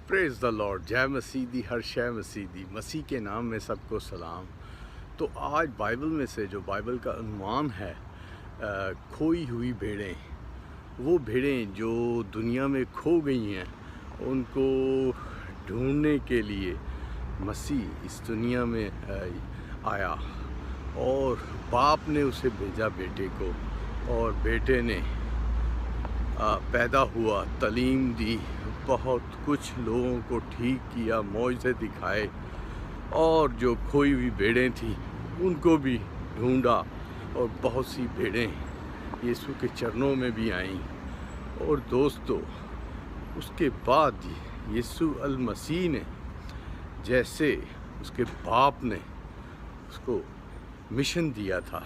پریز دا lord, جے مسیح دی، ہر شے مسیح دی، مسیح کے نام میں سب کو سلام۔ تو آج بائبل میں سے جو بائبل کا عنوان ہے کھوئی ہوئی بھیڑیں، وہ بھیڑیں جو دنیا میں کھو گئی ہیں، ان کو ڈھونڈنے کے لیے مسیح اس دنیا میں آیا اور باپ نے اسے بھیجا بیٹے کو، اور بیٹے نے پیدا ہوا، تعلیم دی، بہت کچھ لوگوں کو ٹھیک کیا، معجزے دکھائے، اور جو کھوئی ہوئی بھیڑیں تھیں ان کو بھی ڈھونڈا، اور بہت سی بھیڑیں یسوع کے چرنوں میں بھی آئیں۔ اور دوستو، اس کے بعد یسوع المسیح نے جیسے اس کے باپ نے اس کو مشن دیا تھا،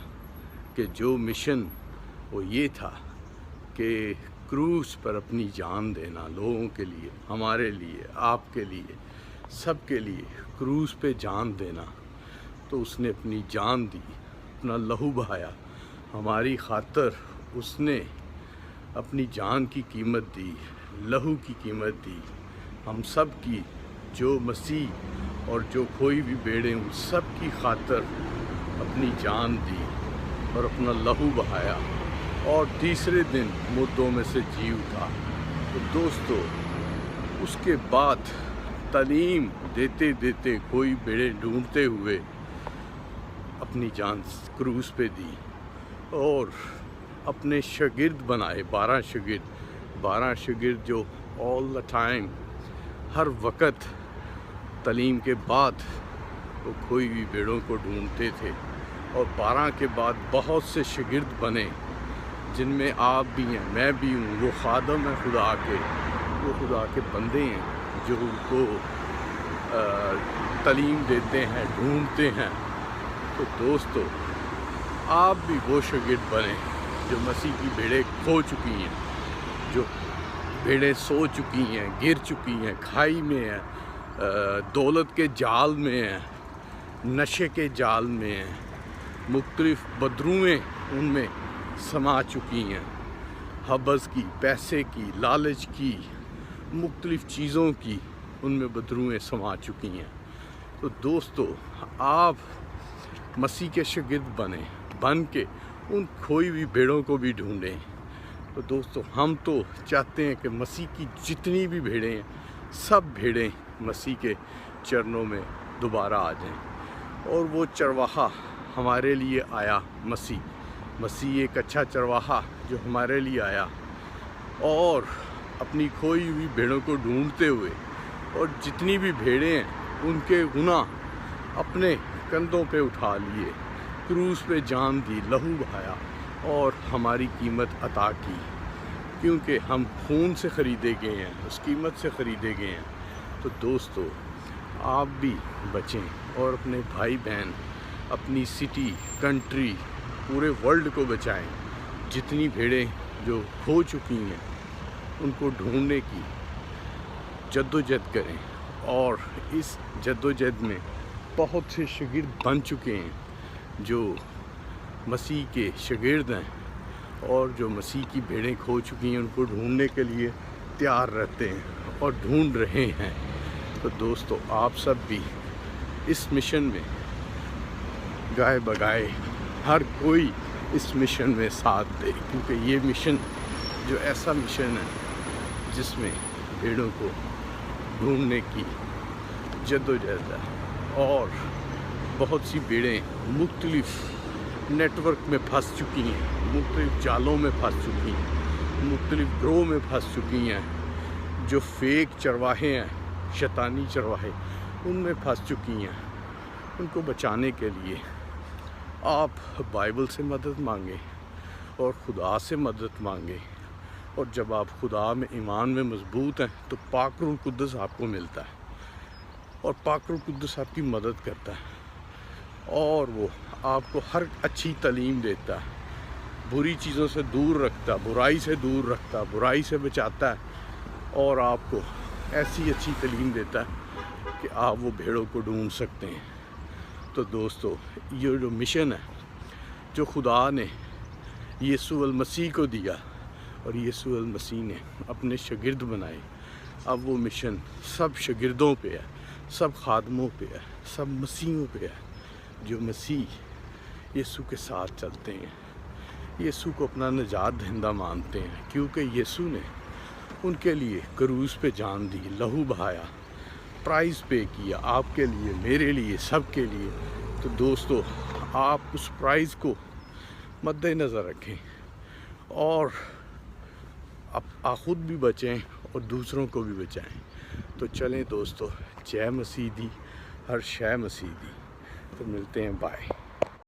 کہ جو مشن وہ یہ تھا کہ کروس پر اپنی جان دینا لوگوں کے لیے، ہمارے لیے، آپ کے لیے، سب کے لیے کروس پہ جان دینا۔ تو اس نے اپنی جان دی، اپنا لہو بہایا ہماری خاطر، اس نے اپنی جان کی قیمت دی، لہو کی قیمت دی، ہم سب کی، جو مسیح اور جو کھوئی ہوئی بھیڑیں ان سب کی خاطر اپنی جان دی اور اپنا لہو بہایا، اور تیسرے دن مردوں میں سے جی اٹھا۔ تو دوستو، اس کے بعد تعلیم دیتے دیتے کوئی بھیڑیں ڈھونڈتے ہوئے اپنی جان کروس پہ دی، اور اپنے شاگرد بنائے، 12 شاگرد جو آل دا ٹائم، ہر وقت تعلیم کے بعد وہ کھوئی ہوئی بھیڑوں کو ڈھونڈتے تھے۔ اور 12 کے بعد بہت سے شاگرد بنے، جن میں آپ بھی ہیں، میں بھی ہوں۔ وہ خادم ہیں خدا کے، وہ خدا کے بندے ہیں جو ان کو تعلیم دیتے ہیں، ڈھونڈتے ہیں۔ تو دوستو، آپ بھی وہ شاگرد بنیں جو مسیح کی بھیڑیں کھو چکی ہیں، جو بھیڑیں سو چکی ہیں، گر چکی ہیں، کھائی میں ہیں، دولت کے جال میں ہیں، نشے کے جال میں ہیں، مختلف بدروئیں ان میں سما چکی ہیں، حبس کی، پیسے کی، لالچ کی، مختلف چیزوں کی ان میں بدروئیں سما چکی ہیں۔ تو دوستو، آپ مسیح کے شاگرد بن کے ان کھوئی ہوئی بھیڑوں کو بھی ڈھونڈیں۔ تو دوستو، ہم تو چاہتے ہیں کہ مسیح کی جتنی بھی بھیڑیں ہیں، سب بھیڑیں مسیح کے چرنوں میں دوبارہ آ جائیں۔ اور وہ چرواہا ہمارے لیے آیا، مسیح ایک اچھا چرواہا جو ہمارے لیے آیا، اور اپنی کھوئی ہوئی بھیڑوں کو ڈھونڈتے ہوئے، اور جتنی بھی بھیڑیں ہیں ان کے گناہ اپنے کندھوں پہ اٹھا لیے، کروس پہ جان دی، لہو بہایا، اور ہماری قیمت عطا کی، کیونکہ ہم خون سے خریدے گئے ہیں، اس قیمت سے خریدے گئے ہیں۔ تو دوستو، آپ بھی بچیں، اور اپنے بھائی بہن، اپنی سٹی، کنٹری، پورے ورلڈ کو بچائیں۔ جتنی بھیڑیں جو کھو چکی ہیں ان کو ڈھونڈنے کی جدوجہد کریں، اور اس جدوجہد میں بہت سے شاگرد بن چکے ہیں جو مسیح کے شاگرد ہیں، اور جو مسیح کی بھیڑیں کھو چکی ہیں ان کو ڈھونڈنے کے لیے تیار رہتے ہیں اور ڈھونڈ رہے ہیں۔ تو دوستو، آپ سب بھی اس مشن میں گائے بگائے، ہر کوئی اس مشن میں ساتھ دے، کیونکہ یہ مشن جو ایسا مشن ہے جس میں بھیڑوں کو ڈھونڈنے کی جدوجہد ہے، اور بہت سی بھیڑیں مختلف نیٹ ورک میں پھنس چکی ہیں، مختلف جالوں میں پھنس چکی ہیں، مختلف گروہ میں پھنس چکی ہیں، جو فیک چرواہے ہیں، شیطانی چرواہے، ان میں پھنس چکی ہیں۔ ان کو بچانے کے لیے آپ بائبل سے مدد مانگیں اور خدا سے مدد مانگیں، اور جب آپ خدا میں ایمان میں مضبوط ہیں تو پاک روح القدس آپ کو ملتا ہے، اور پاک روح القدس آپ کی مدد کرتا ہے، اور وہ آپ کو ہر اچھی تعلیم دیتا ہے، بری چیزوں سے دور رکھتا، برائی سے دور رکھتا، برائی سے بچاتا ہے، اور آپ کو ایسی اچھی تعلیم دیتا ہے کہ آپ وہ بھیڑوں کو ڈھونڈ سکتے ہیں۔ تو دوستو، یہ جو مشن ہے جو خدا نے یسوع المسیح کو دیا، اور یسوع المسیح نے اپنے شاگرد بنائے، اب وہ مشن سب شاگردوں پہ ہے، سب خادموں پہ ہے، سب مسیحوں پہ ہے جو مسیح یسوع کے ساتھ چلتے ہیں، یسوع کو اپنا نجات دہندہ مانتے ہیں، کیونکہ یسوع نے ان کے لیے کروس پہ جان دی، لہو بہایا، پرائز پے کیا، آپ کے لیے، میرے لیے، سب کے لیے۔ تو دوستو، آپ اس پرائز کو مد نظر رکھیں اور آپ خود بھی بچیں اور دوسروں کو بھی بچائیں۔ تو چلیں دوستو، جے مسیح دی، ہر شے مسیح دی۔ تو ملتے ہیں، بائے۔